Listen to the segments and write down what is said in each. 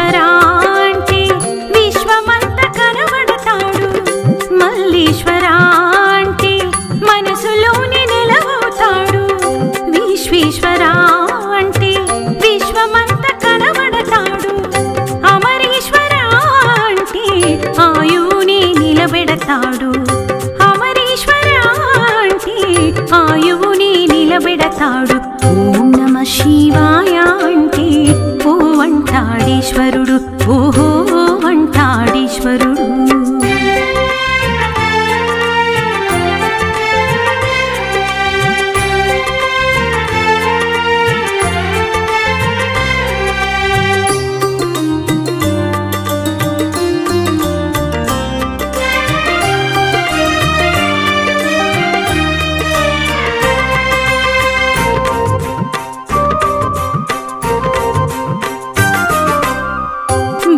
విశ్వేశ్వరా అంటే విశ్వమంత కనబడతాడు. మల్లీశ్వరా అంటే మనసులోనే నిలవవుతాడు. విశ్వేశ్వరా అంటే విశ్వమంత కనబడతాడు. అమరీశ్వరా అంటే ఆయువుని నిలబెడతాడు. అమరీశ్వరా అంటే ఆయువుని నిలబెడతాడు. ఓం నమ శివాయ అంటే ఓ వంటాడీశ్వరుడు. ఓహో వంటాడీశ్వరుడు.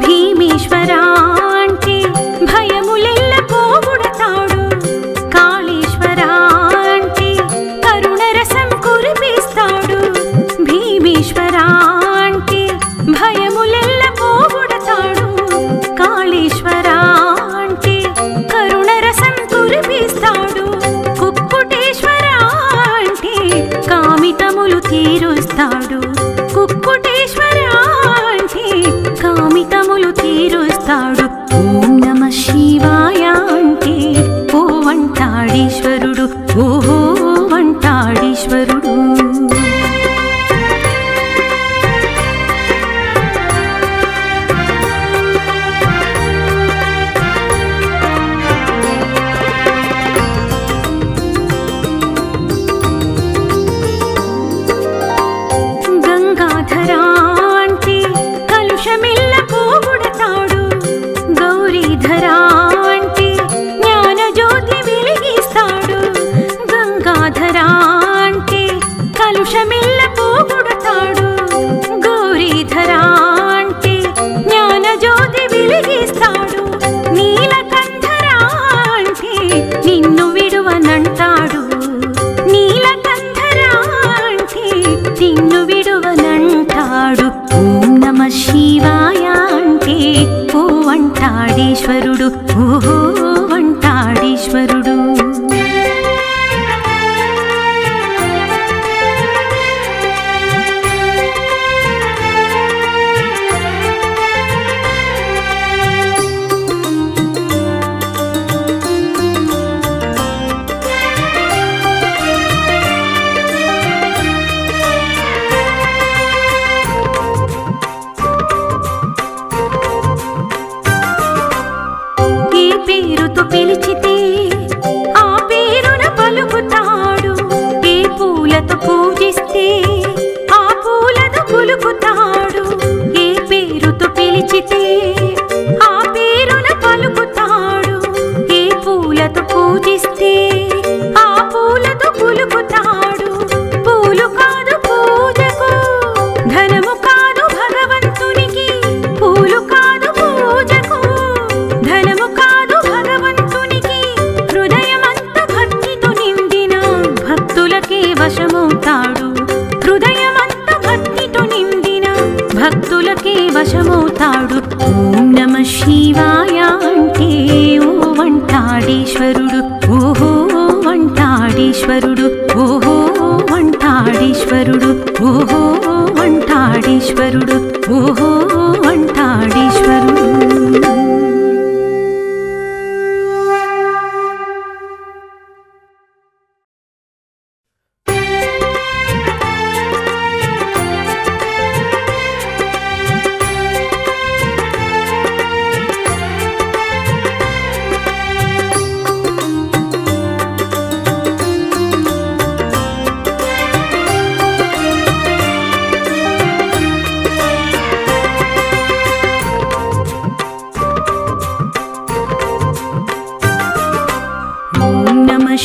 భీమేశ్వరా అంటే భయములెల్ల పోగొడతాడు. కాళేశ్వరా అంటే కరుణరసం కురిపిస్తాడు. భీమేశ్వరా అంటే భయములెల్ల పోగొడతాడు. కాళేశ్వరా అంటే కరుణరసం కురిపిస్తాడు. కుక్కుటేశ్వరా అంటే కామితములు తీరుస్తాడు. కుక్కుటేశ్వరా అంటే కామితములు తీరుస్తాడు. ఓం నమ శివాయ అంటే ఓ వంటాడీశ్వరుడు. ఓహో వంటాడీశ్వరుడు. గంగాధరా అంటే కలుషమిల్ల పోగొడతాడు. గౌరీధరా అంటే జ్ఞానజ్యోతి వెలిగిస్తాడు. గంగాధరా అంటే కలుషమిల్ల పోగొడతాడు. గౌరీధరా అంటే జ్ఞానజ్యోతి వెలిగిస్తాడు. నీలకంఠరా అంటే నిన్ను విడువనంటాడు. నీలకంఠరా అంటే నిన్ను విడువనంటాడు. ఓం నమ శివాయ అంటే ఓ వంటాడీశ్వరుడు. ఓహో వంటాడీశ్వరుడు. ఏ పేరుతో పిలిచితే ఆ పేరున పలుకుతాడు. ఏ పూలతో పూజిస్తే ఆ పూలతో పులుకుతాడు. ఏ పేరుతో పిలిచితే ఆ పేరున పలుకుతాడు. ఏ పూలతో పూజిస్తే ఆ పూలతో పులుకుతాడు. పూలు కాదు పూజకు, ధనము కాదు భగవంతునికి. పూలు కాదు పూజకు, ధనము కాదు భగవంతునికి. హృదయమంత భక్తితో నిండిన భక్తులకే వశమవుతాడు. హృదయమంత భక్తితో నిండిన భక్తులకే వశమవుతాడు. ఓం నమ శివాయ అంటే ఓ వంటాడీశ్వరుడు. ఓహో వంటాడీశ్వరుడు. ఓహో వంటాడీశ్వరుడు. ఓహో వంటాడీశ్వరుడు. ఓహో వంటాడీశ్వరుడు.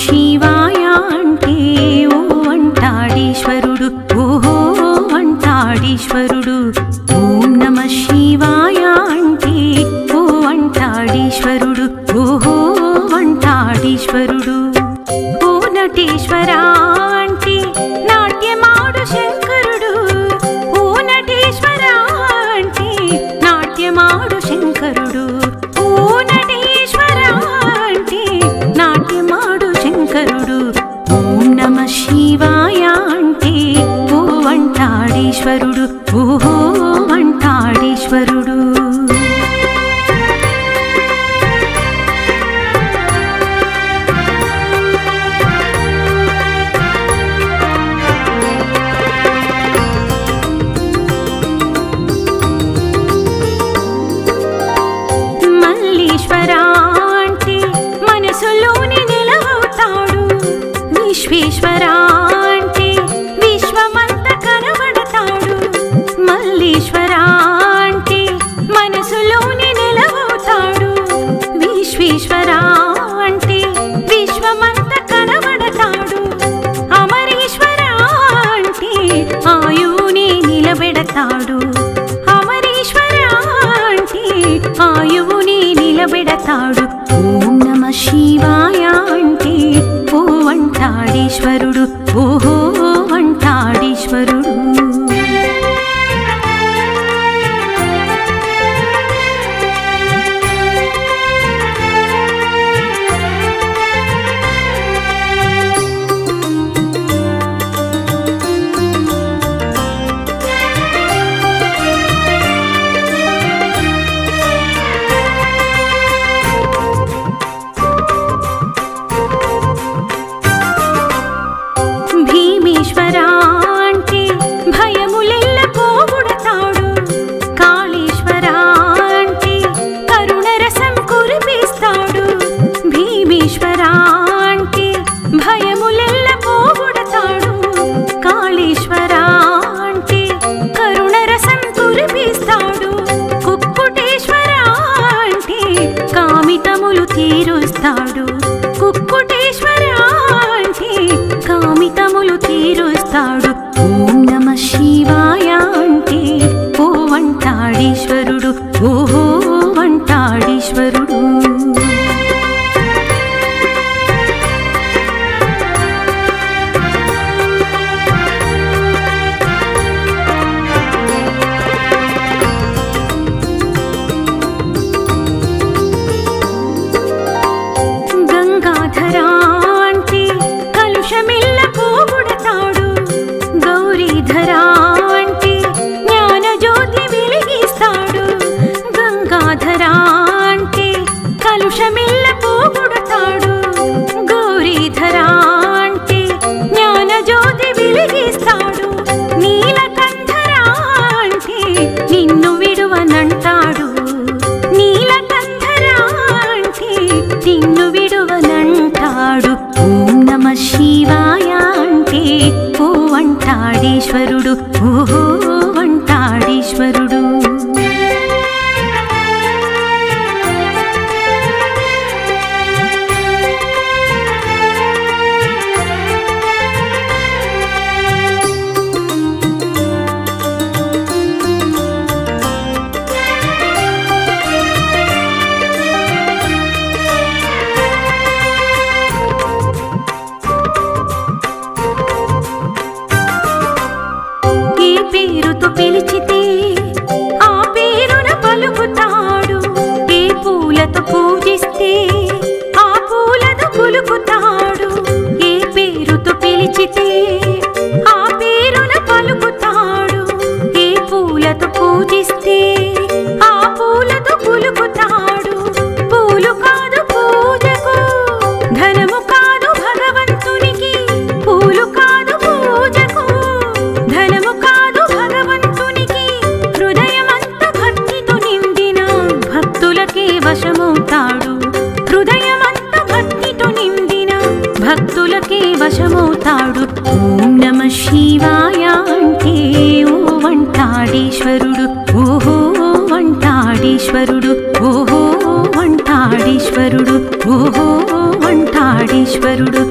శివాయ అంటే ఓ వంటాడీశ్వరుడు. ఓహో వంటాడీశ్వరుడు. ఓం నమ శివాయ అంటే ఓ వంటాడీశ్వరుడు. ఓహో వంటాడీశ్వరుడు. ఓ నటేశ్వరా అంటే నాట్యమాడు శంకరుడు. ఓ నటేశ్వరా అంటే నాట్య నాట్యమాడు శంకరుడు ఓ నటేశ్వర అంటే నాట్యమాడు శంకరుడు ఓం నమః శివాయ అంటే ఓ వంటాడీశ్వరుడు ఓహో వంటాడీశ్వరుడు అంటే మనసులోని నిలవవుతాడు విశ్వేశ్వర అంటే విశ్వమంత కనబడతాడు మల్లీశ్వర అంటే మనసులోని నిలవవుతాడు విశ్వేశ్వర అంటే విశ్వమంత కనబడతాడు అమరీశ్వర అంటే ఆయువుని నిలబెడతాడు అమరీశ్వర అంటే ఆయువుని నిలబెడతాడు ఓం నమః శివాయ అంటే ఓ వంటాడీశ్వరుడు ఓహో వంటాడీశ్వరుడు భీమేశ్వర అంటే భయములెల్ల పోగొడతాడు కాళేశ్వర అంటే కరుణరసం కురిపిస్తాడు భీమేశ్వర అంటే భయములెల్ల పోగొడతాడు కాళేశ్వర అంటే కరుణరసం కురిపిస్తాడు కుక్కుటేశ్వర అంటే కామితములు తీరుస్తాడు కుక్కుటేశ్వర అంటే కామితములు తీరుస్తాడు ఓం నమః శివాయ అంటే ఓ వంటాడీశ్వరుడు ఓహో వంటాడీశ్వరుడు గంగాధర అంటే కలుషమిల్ల పోగొడతాడు గౌరీధర అంటే జ్ఞానజ్యోతి వెలిగిస్తాడు గంగాధర అంటే కలుషమిల్ల పోగొడతాడు గౌరీధర అంటే జ్ఞానజ్యోతి వెలిగిస్తాడు నీలకంఠర అంటే నిన్ను విడువనంటాడు నీలకంఠర అంటే నిన్ను విడువనంటాడు ఓం నమః శివాయ అంటే ఓ వంటాడీశ్వరుడు ఓహో వంటాడీశ్వరుడు ఏ పేరుతో పిలిచితే ఆ పేరున పలుకుతాడు ఏ పూలతో పూజిస్తే ఆ పూలతో పులుకుతాడు ఏ పేరుతో పిలిచితే ఆ పేరున పలుకుతాడు ఏ పూలతో పూజిస్తే ఆ పూలతో పులుకుతాడు పూలు కాదు పూజకు ధనము కాదు భగవంతునికి పూలు కాదు పూజకు ధనము కాదు భగవంతునికి హృదయమంత భక్తితో నిండిన భక్తులకే వశమవుతాడు హృదయమంత భక్తితో నిండిన భక్తులకే వశమవుతాడు ఓం నమః శివాయ అంటే ఓ వంటాడీశ్వరుడు ఓహో వంటాడీశ్వరుడు ఓహో వంటాడీశ్వరుడు ఓహో వంటాడీశ్వరుడు